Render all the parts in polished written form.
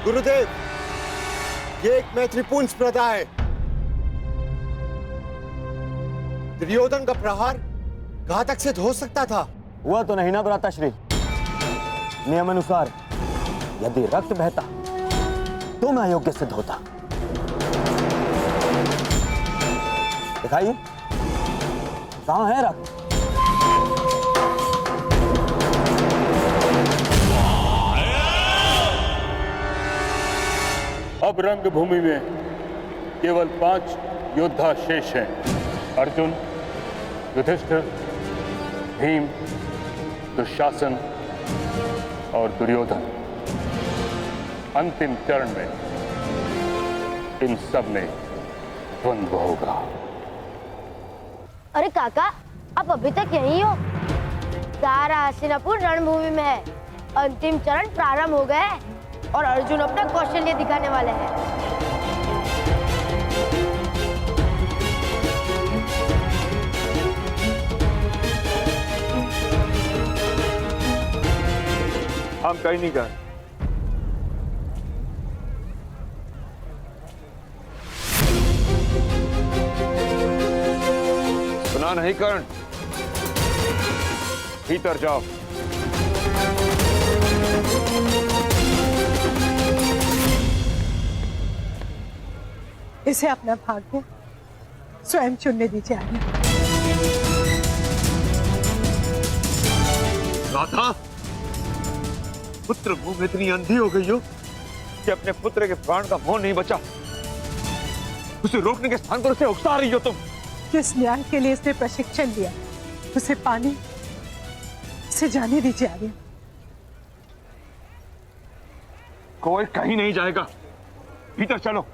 गुरुदेव, ये एक मैत्रीपूर्ण स्पर्धा है। दुर्योधन का प्रहार घातक सिद्ध हो सकता था। हुआ तो नहीं ना भ्राताश्री। नियम अनुसार यदि रक्त बहता तो मैं अयोग्य सिद्ध होता। दिखाइए, कहां है रक्त? अब रंगभूमि में केवल 5 योद्धा शेष हैं। अर्जुन, युधिष्ठिर, भीम, दुशासन और दुर्योधन। अंतिम चरण में इन सब में द्वंद्व होगा। अरे काका, आप अभी तक यहीं हो? सारा हस्तिनापुर रणभूमि में है। अंतिम चरण प्रारंभ हो गए हैं और अर्जुन अपना कौशल्य दिखाने वाले हैं। हम कहीं नहीं गए। सुना नहीं कर्ण? भीतर जाओ। इसे अपना भाग्य स्वयं चुनने दीजिए आर्य। राधा, पुत्र मुंह में इतनी अंधी हो गई हो कि अपने पुत्र के प्राण का मोह नहीं बचा। उसे रोकने के स्थान पर उसे उकसा रही हो तुम। जिस न्याय के लिए इसने प्रशिक्षण लिया उसे पानी से जाने दीजिए आर्य। कोई कहीं नहीं जाएगा। भीतर चलो।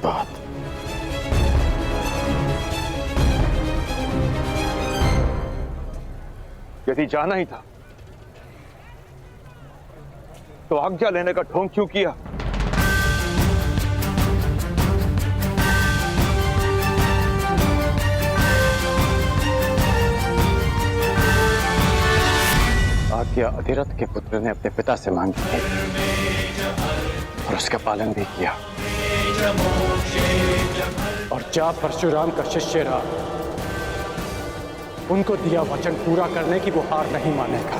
बात यदि जाना ही था तो आज्ञा लेने का ढोंग क्यों किया? आज्ञा अधिरथ के पुत्र ने अपने पिता से मांगी थी और उसका पालन भी किया। और जा परशुराम का शिष्य रहा, उनको दिया वचन पूरा करने की वो हार नहीं मानेगा।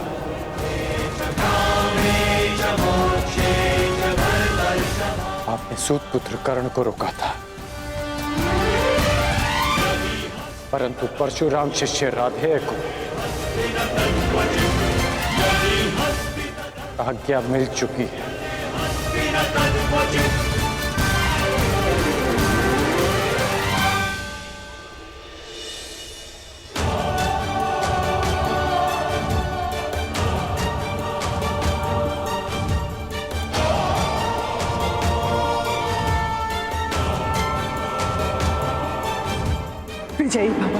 आपने सूत पुत्र कर्ण को रोका था, परंतु परशुराम शिष्य राधेय को आज्ञा मिल चुकी है। विजयी भव।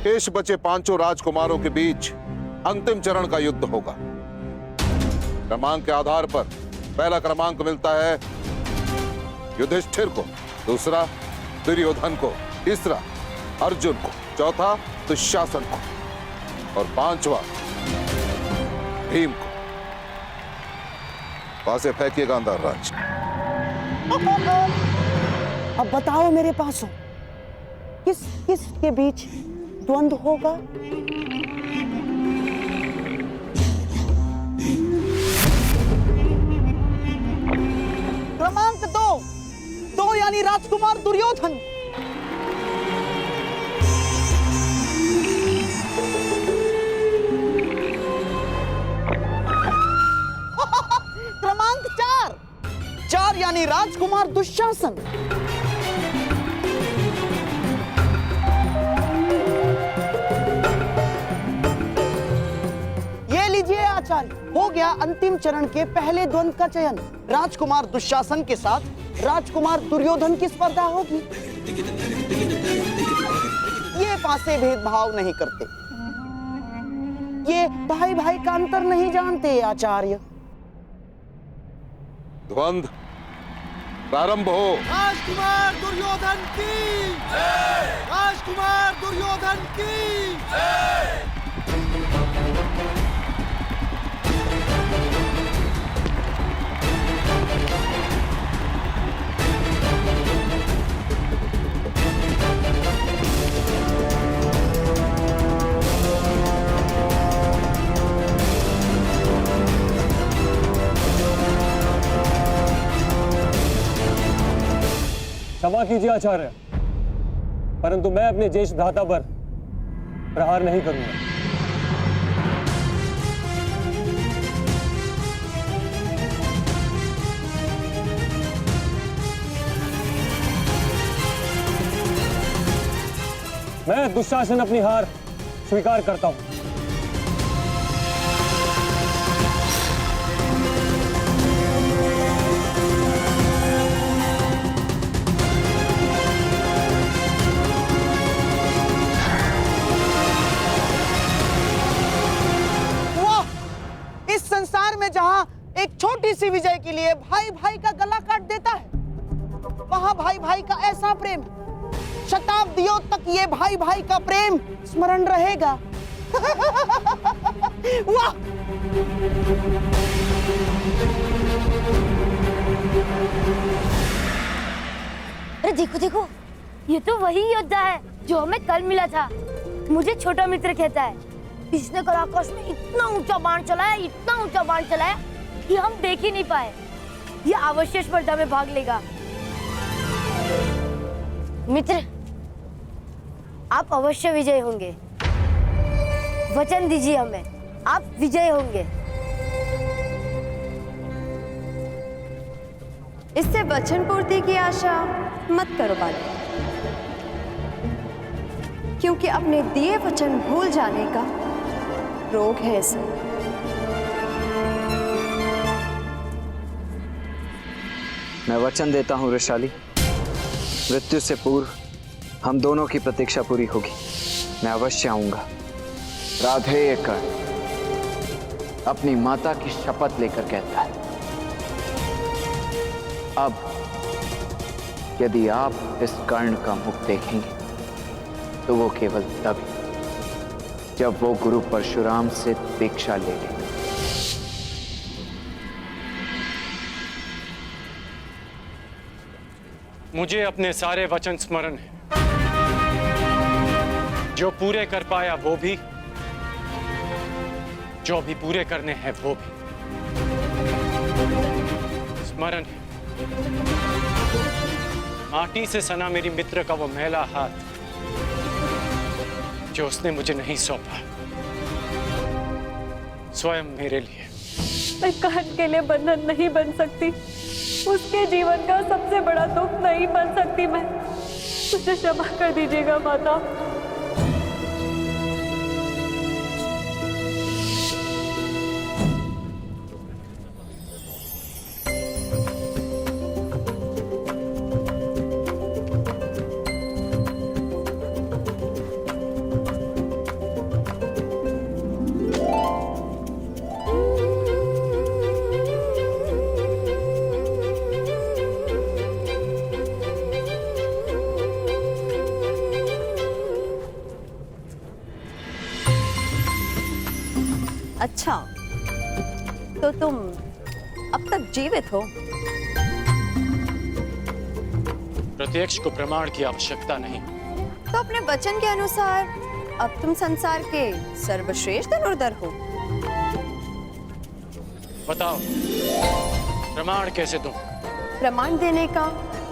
शेष बचे 5 राजकुमारों के बीच अंतिम चरण का युद्ध होगा। क्रमांक के आधार पर पहला क्रमांक मिलता है युधिष्ठिर को, दूसरा दुर्योधन को, तीसरा अर्जुन को, चौथा दुशासन को और 5वां भीम को। वहां से फेंकिए गांधार राज। अब बताओ मेरे पास हो, किस किस के बीच द्वंद्व होगा? क्रमांक 2 यानी राजकुमार दुर्योधन। क्रमांक 4 यानी राजकुमार दुशासन। ये लीजिए आचार्य। राजकुमारी। हो गया अंतिम चरण के पहले द्वंद्व का चयन। राजकुमार दुशासन के साथ राजकुमार दुर्योधन की स्पर्धा होगी। ये पासे भेदभाव नहीं करते, ये भाई भाई का अंतर नहीं जानते आचार्य। द्वंद्व प्रारंभ हो। राजकुमार दुर्योधन की जय! राजकुमार दुर्योधन की जय! क्षमा कीजिए आचार्य, परंतु मैं अपने ज्येष्ठ भ्राता पर प्रहार नहीं करूंगा। मैं दुशासन अपनी हार स्वीकार करता हूं। इस संसार में जहां एक छोटी सी विजय के लिए भाई भाई का गला काट देता है, वहां भाई भाई का ऐसा प्रेम, शताब्दियों तक ये भाई भाई का प्रेम स्मरण रहेगा। वाह! अरे देखो देखो, ये तो वही योद्धा है जो हमें कल मिला था। मुझे छोटा मित्र कहता है। इसने कल आकाश में इतना ऊंचा बाण चलाया, इतना ऊंचा बाण चलाया कि हम देख ही नहीं पाए। ये अवश्य स्पर्धा में भाग लेगा। मित्र, आप अवश्य विजय होंगे। वचन दीजिए हमें, आप विजय होंगे। इससे वचन पूर्ति की आशा मत करो बालक, क्योंकि अपने दिए वचन भूल जाने का रोग है इसे। मैं वचन देता हूं वृषाली, मृत्यु से पूर्व हम दोनों की प्रतीक्षा पूरी होगी। मैं अवश्य आऊंगा। राधेय कर्ण अपनी माता की शपथ लेकर कहता है। अब यदि आप इस कर्ण का मुख देखेंगे तो वो केवल तभी जब वो गुरु परशुराम से दीक्षा ले ले। मुझे अपने सारे वचन स्मरण है। जो पूरे कर पाया वो भी, जो भी पूरे करने हैं वो भी स्मरण है। माटी से सना मेरी मित्र का वो मैला हाथ जो उसने मुझे नहीं सौंपा, स्वयं मेरे लिए। मैं कर्ण के लिए बंधन नहीं बन सकती, उसके जीवन का सबसे बड़ा दुख नहीं बन सकती मैं। मुझे क्षमा कर दीजिएगा माता। अच्छा, तो तुम अब तक जीवित हो? प्रत्यक्ष को प्रमाण की आवश्यकता नहीं। तो अपने वचन के अनुसार अब तुम संसार के सर्वश्रेष्ठ धनुर्धर हो। बताओ, प्रमाण कैसे दूं? प्रमाण देने का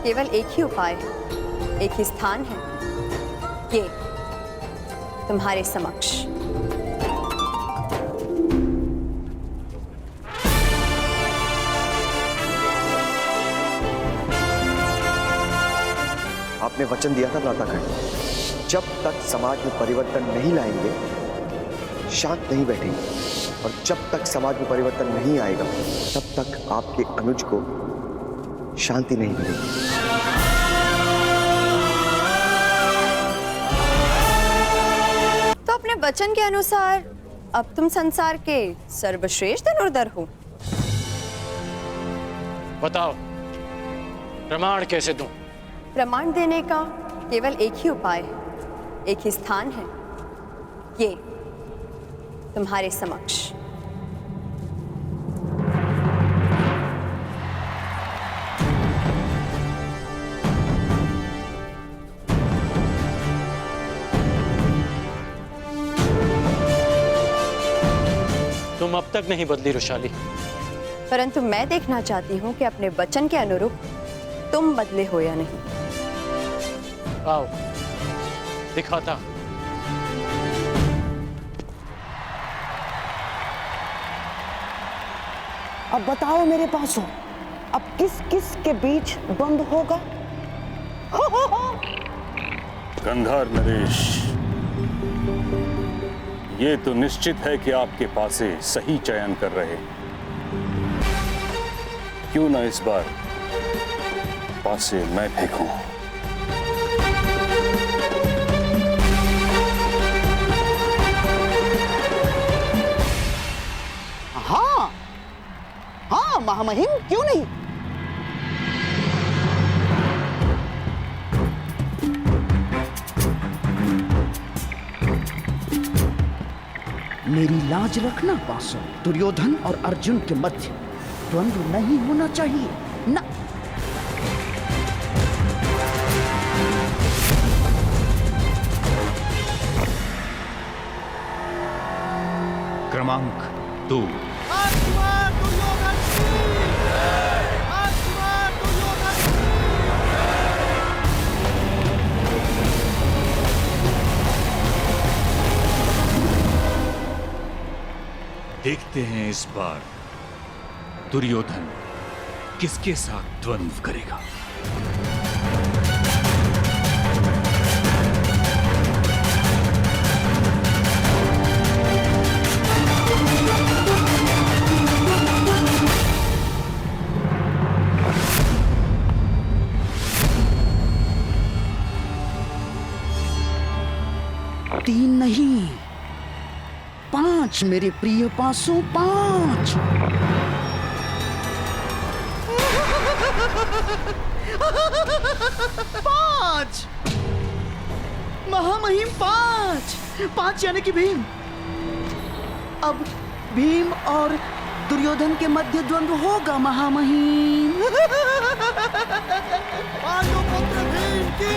केवल एक ही उपाय है, एक ही स्थान है, ये तुम्हारे समक्ष। आपने वचन दिया था भ्राता कर्ण, जब तक समाज में परिवर्तन नहीं लाएंगे शांत नहीं बैठेंगे और जब तक समाज में परिवर्तन नहीं आएगा तब तक आपके अनुज को शांति नहीं मिलेगी। तो अपने वचन के अनुसार अब तुम संसार के सर्वश्रेष्ठ धनुर्धर हो। बताओ प्रमाण कैसे दूं? प्रमाण देने का केवल एक ही उपाय है, एक ही स्थान है, ये तुम्हारे समक्ष। तुम अब तक नहीं बदली रुशाली, परंतु मैं देखना चाहती हूँ कि अपने वचन के अनुरूप तुम बदले हो या नहीं। आओ दिखाता। अब बताओ मेरे पास हो, अब किस किस के बीच द्वंद्व होगा? गंधार नरेश, ये तो निश्चित है कि आपके पासे सही चयन कर रहे। क्यों ना इस बार पासे मैं फेंकूं? हाँ हाँ महामहिम, क्यों नहीं। मेरी लाज रखना पासो, दुर्योधन और अर्जुन के मध्य द्वंद्व नहीं होना चाहिए ना। क्रमांक 2। देखते हैं इस बार दुर्योधन किसके साथ द्वंद्व करेगा। तीन नहीं, 5 मेरे प्रिय पासों, 5। पांच महामहिम, 5 यानी कि भीम। अब भीम और दुर्योधन के मध्य द्वंद्व होगा महामहिम। पांडुपुत्र भीम की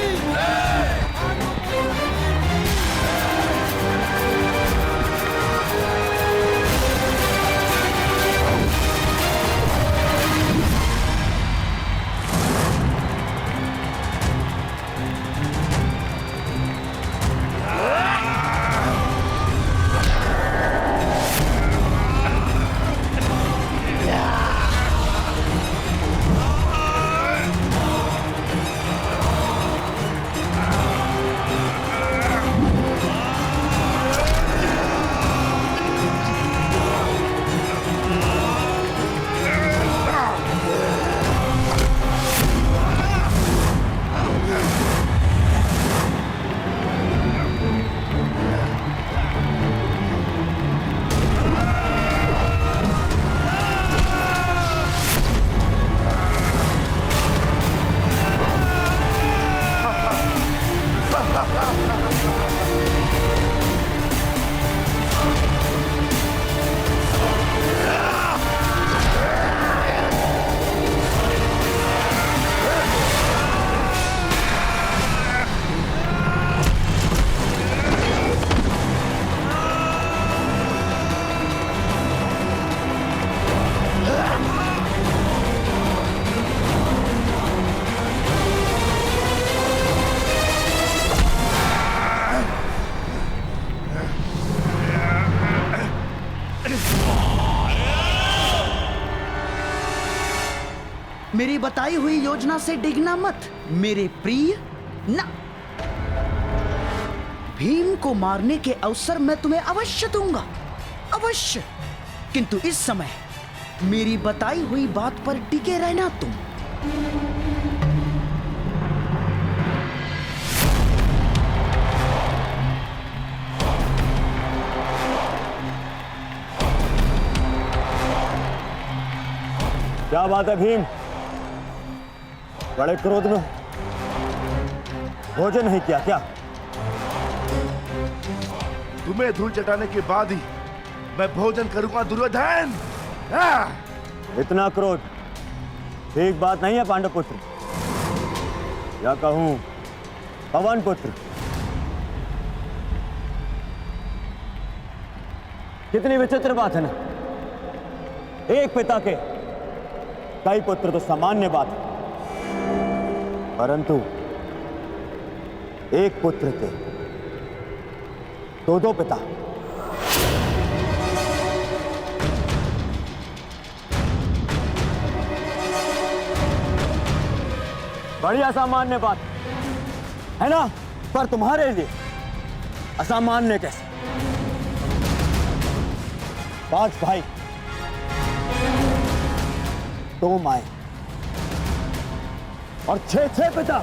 मेरी बताई हुई योजना से डिगना मत मेरे प्रिय ना। भीम को मारने के अवसर मैं तुम्हें अवश्य दूंगा, अवश्य। किंतु इस समय मेरी बताई हुई बात पर टिके रहना तुम। क्या बात है भीम, बड़े क्रोध में भोजन नहीं किया क्या? तुम्हें धूल चटाने के बाद ही मैं भोजन करूंगा दुर्योधन। इतना क्रोध ठीक बात नहीं है पांडव पुत्र, या कहूं पवन पुत्र। कितनी विचित्र बात है ना, एक पिता के कई पुत्र तो सामान्य बात है, परंतु एक पुत्र के दो पिता। बड़ी असामान्य बात है ना, पर तुम्हारे लिए असामान्य कैसे? 5 भाई, 2 माए और 6 पिता।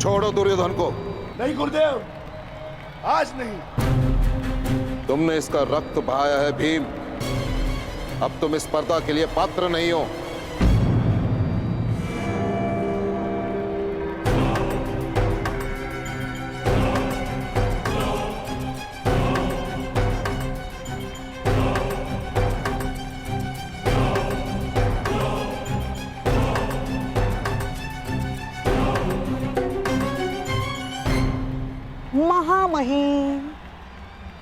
छोड़ो दुर्योधन को। नहीं गुरुदेव, आज नहीं। तुमने इसका रक्त बहाया है भीम, अब तुम इस स्पर्धा के लिए पात्र नहीं हो। महामहिम,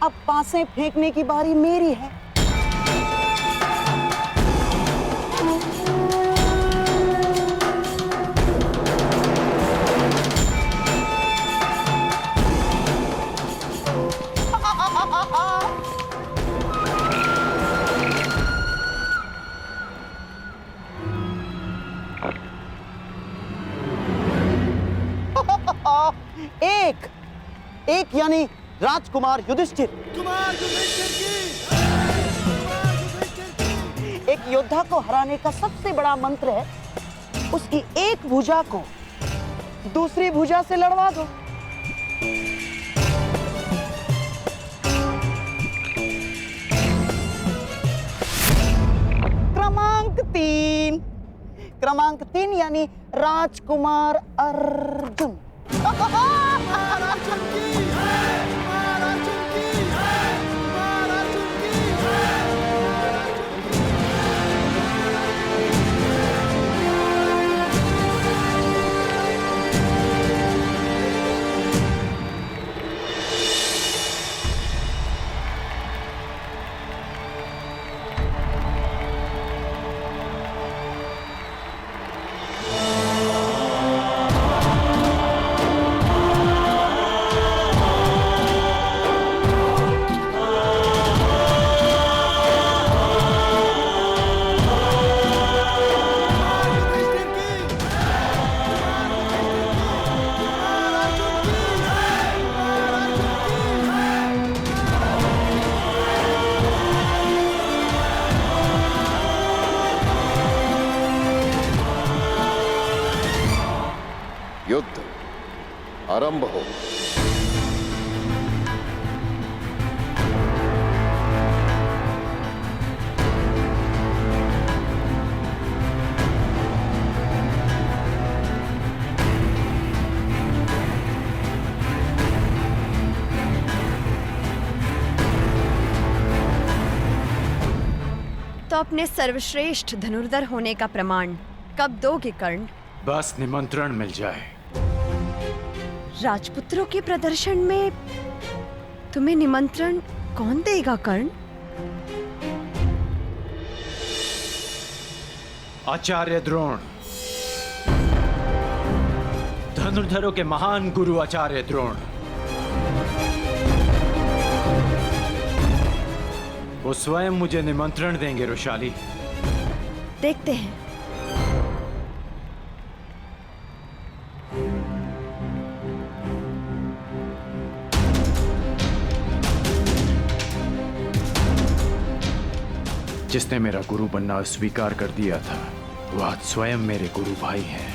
अब पासे फेंकने की बारी मेरी है। एक यानी राजकुमार युधिष्ठिर। एक योद्धा को हराने का सबसे बड़ा मंत्र है उसकी एक भुजा को दूसरी भुजा से लड़वा दो। क्रमांक 3 यानी राजकुमार अर्जुन। आरंभ हो। तो अपने सर्वश्रेष्ठ धनुर्धर होने का प्रमाण कब दोगे कर्ण? बस निमंत्रण मिल जाए। राजपुत्रों के प्रदर्शन में तुम्हें निमंत्रण कौन देगा कर्ण? आचार्य द्रोण, धनुर्धरों के महान गुरु आचार्य द्रोण। वो स्वयं मुझे निमंत्रण देंगे रुशाली। देखते हैं। जिसने मेरा गुरु बनना स्वीकार कर दिया था, वो आज स्वयं मेरे गुरु भाई हैं।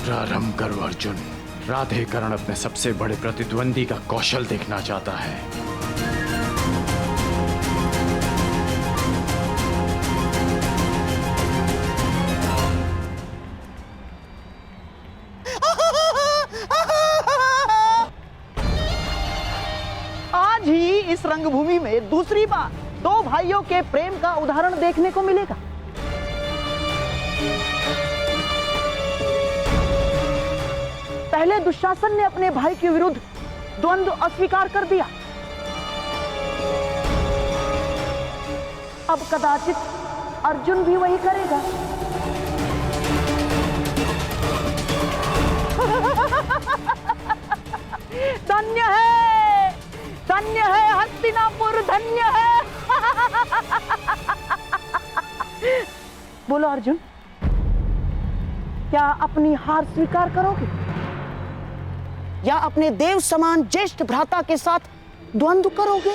प्रारंभ करो अर्जुन। राधे कर्ण अपने सबसे बड़े प्रतिद्वंदी का कौशल देखना चाहता है। आज ही इस रंगभूमि में दूसरी बार दो भाइयों के प्रेम का उदाहरण देखने को मिलेगा। पहले दुशासन ने अपने भाई के विरुद्ध द्वंद्व अस्वीकार कर दिया, अब कदाचित अर्जुन भी वही करेगा। धन्य है हस्तिनापुर, धन्य है। बोलो अर्जुन, क्या अपनी हार स्वीकार करोगे या अपने देव समान ज्येष्ठ भ्राता के साथ द्वंद्व करोगे?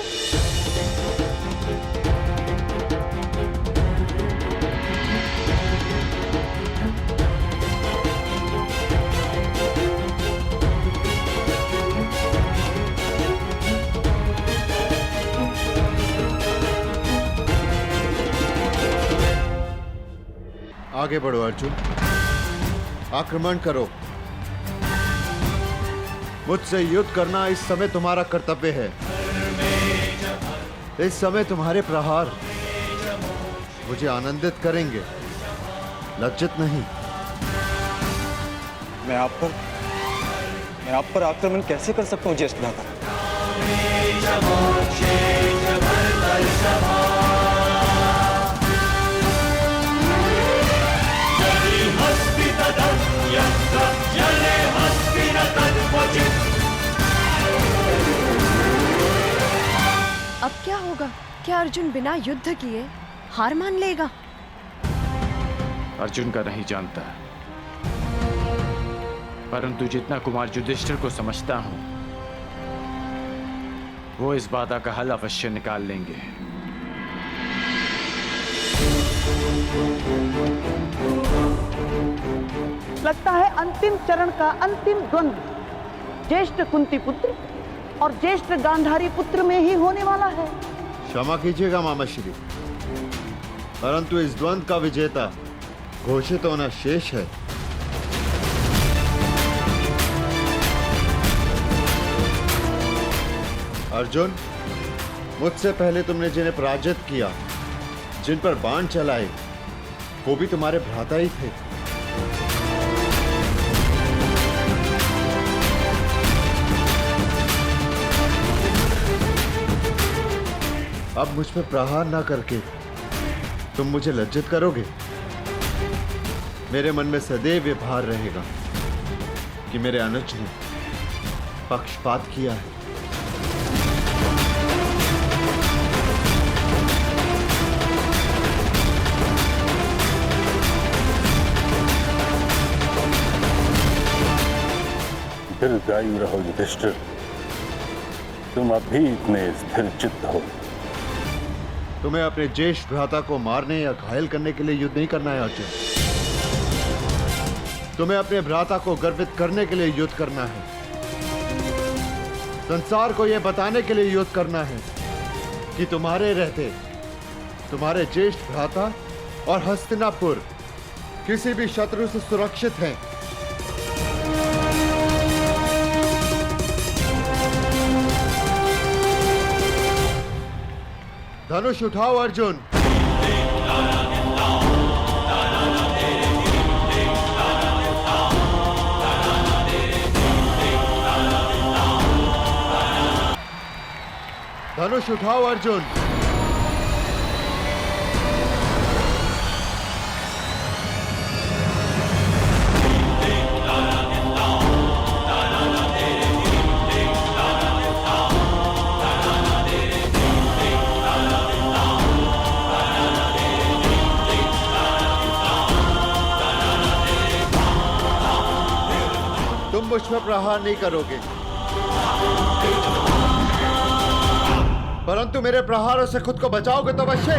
आगे बढ़ो अर्जुन, आक्रमण करो। मुझसे युद्ध करना इस समय तुम्हारा कर्तव्य है। इस समय तुम्हारे प्रहार मुझे आनंदित करेंगे, लज्जित नहीं। मैं आप पर आक्रमण कैसे कर सकता हूं ज्येष्ठ भ्राता? अब क्या होगा? क्या अर्जुन बिना युद्ध किए हार मान लेगा? अर्जुन का नहीं जानता, परंतु जितना कुमार युधिष्ठिर को समझता हूं, वो इस बाधा का हल अवश्य निकाल लेंगे। लगता है अंतिम चरण का अंतिम द्वंद्व ज्येष्ठ कुंती पुत्र और ज्येष्ठ गांधारी पुत्र में ही होने वाला है। क्षमा कीजिएगा मामा श्री, परंतु इस द्वंद्व का विजेता घोषित होना शेष है। अर्जुन, मुझसे पहले तुमने जिन्हें पराजित किया, जिन पर बाण चलाए, वो भी तुम्हारे भ्राता ही थे। अब मुझ पर प्रहार ना करके तुम मुझे लज्जित करोगे? मेरे मन में सदैव ये भार रहेगा कि मेरे अनुज ने पक्षपात किया है। दीर्घायु रहो युधिष्ठिर, तुम अभी इतने स्थिर चित्त हो। तुम्हें अपने ज्येष्ठ भ्राता को मारने या घायल करने के लिए युद्ध नहीं करना है अर्जुन। तुम्हें अपने भ्राता को गर्वित करने के लिए युद्ध करना है। संसार को यह बताने के लिए युद्ध करना है कि तुम्हारे रहते तुम्हारे ज्येष्ठ भ्राता और हस्तिनापुर किसी भी शत्रु से सुरक्षित हैं। धनुष उठाओ अर्जुन। धनुष उठाओ अर्जुन। तुम मुझ पर प्रहार नहीं करोगे, परंतु मेरे प्रहारों से खुद को बचाओगे तो अवश्य।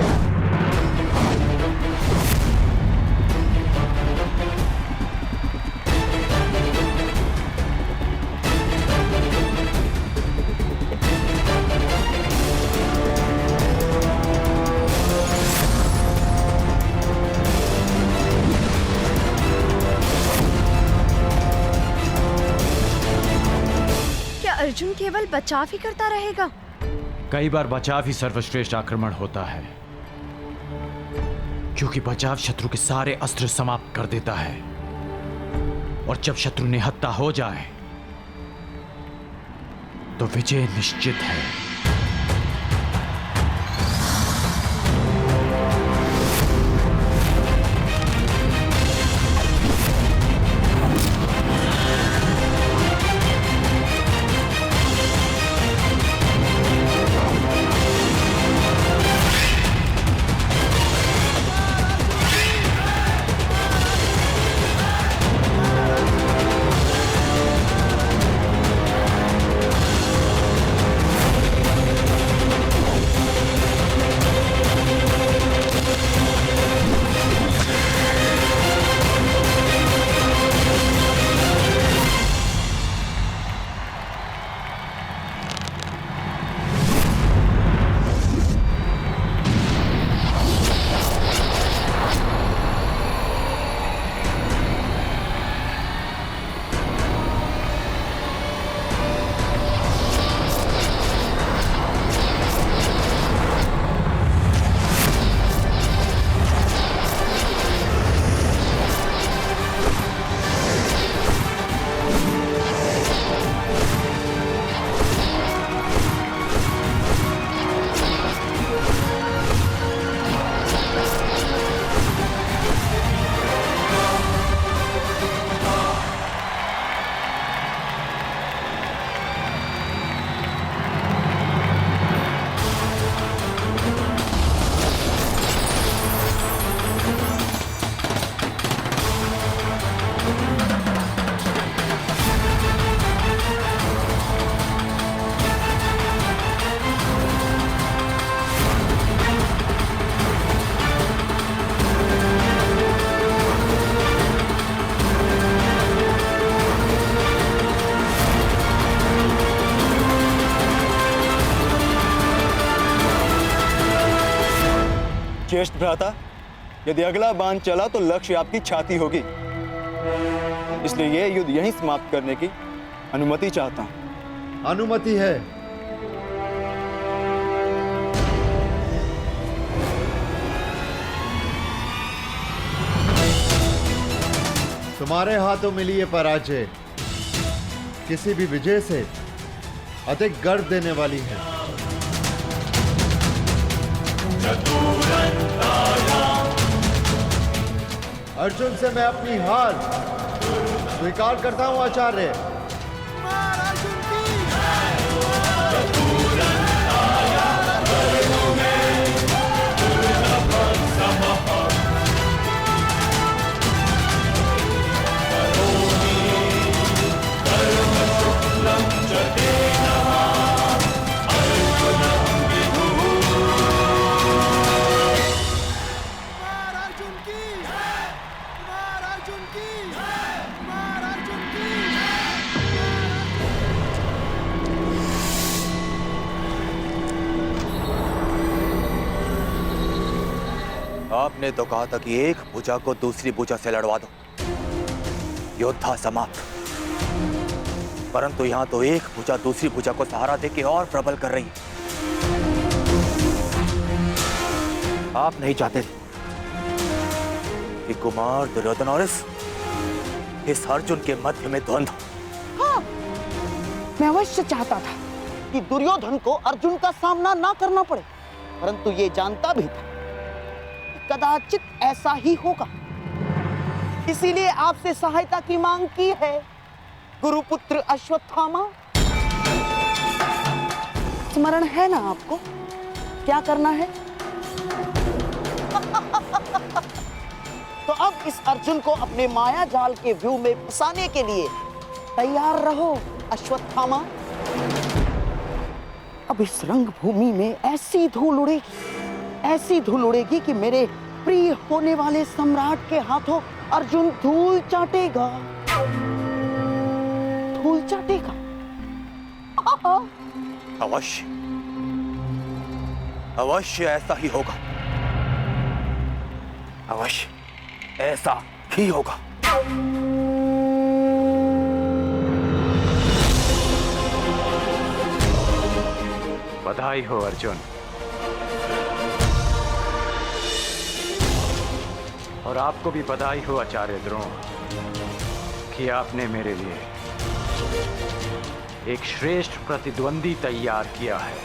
क्या अर्जुन केवल बचाव ही करता रहेगा? कई बार बचाव ही सर्वश्रेष्ठ आक्रमण होता है, क्योंकि बचाव शत्रु के सारे अस्त्र समाप्त कर देता है, और जब शत्रु निहत्था हो जाए तो विजय निश्चित है। ज्येष्ठ भ्राता, यदि अगला बाण चला तो लक्ष्य आपकी छाती होगी, इसलिए यह युद्ध यहीं समाप्त करने की अनुमति चाहता हूं। अनुमति है। तुम्हारे हाथों मिली ये पराजय किसी भी विजय से अधिक गर्व देने वाली है। अर्जुन से मैं अपनी हार स्वीकार करता हूं आचार्य। आपने तो कहा था कि एक भुजा को दूसरी भुजा से लड़वा दो, योद्धा समाप्त। परंतु यहां तो एक भुजा दूसरी भुजा को सहारा देके और प्रबल कर रही है। आप नहीं चाहते कि कुमार दुर्योधन और इस अर्जुन के मध्य में द्वंद्व। हाँ, मैं अवश्य चाहता था कि दुर्योधन को अर्जुन का सामना ना करना पड़े, परंतु ये जानता भी था कदाचित ऐसा ही होगा, इसीलिए आपसे सहायता की मांग की है गुरुपुत्र अश्वत्थामा। स्मरण है ना आपको क्या करना है? तो अब इस अर्जुन को अपने माया जाल के व्यू में फंसाने के लिए तैयार रहो अश्वत्थामा। अब इस रंगभूमि में ऐसी धूल उड़ेगी कि मेरे प्रिय होने वाले सम्राट के हाथों अर्जुन धूल चाटेगा। अवश्य अवश्य ऐसा ही होगा, अवश्य ऐसा ही होगा। बधाई हो अर्जुन, और आपको भी बधाई हो आचार्य द्रोण कि आपने मेरे लिए एक श्रेष्ठ प्रतिद्वंदी तैयार किया है।